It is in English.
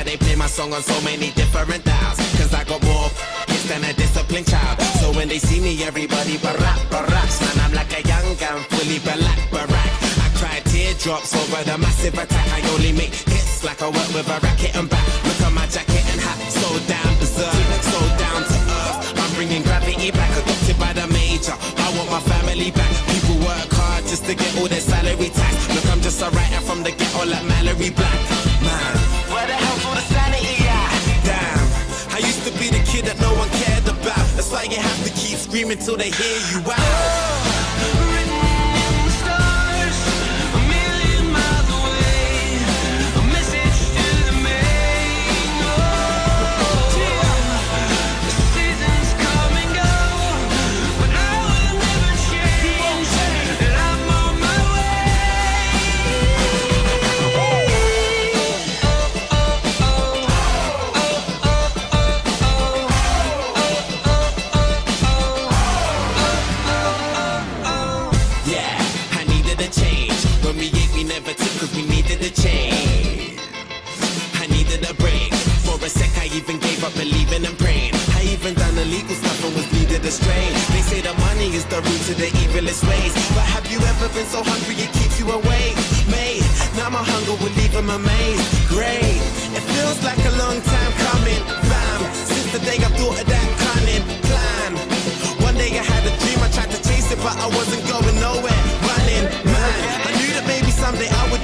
they play my song on so many different dials. Cause I got more hits than a disciplined child. So when they see me, everybody baracks. Man, I'm like a young gun, fully black barack. I cry teardrops over the massive attack. I only make hits like I work with a racket and back. Look at my jacket and hat, so down berserk, so down to earth. I'm bringing gravity back, adopted by the major. I want my family back. People work hard just to get all their salary tax. Look, I'm just a writer from the ghetto like Mallory Black. Man, where the hell's all the sanity at? Damn, I used to be the kid that no one cared about. That's why you have to keep screaming till they hear you out. Cause we needed a change. I needed a break. For a sec I even gave up believing and praying. I even done illegal stuff and was needed a strain. They say the money is the root to the evilest ways. But have you ever been so hungry it keeps you awake? Mate, now my hunger will leave them amazed. Great, it feels like a long time coming, fam. Since the day I thought of that cunning plan. One day I had a dream, I tried to chase it but I wasn't going nowhere. Running, man, I knew that maybe someday I would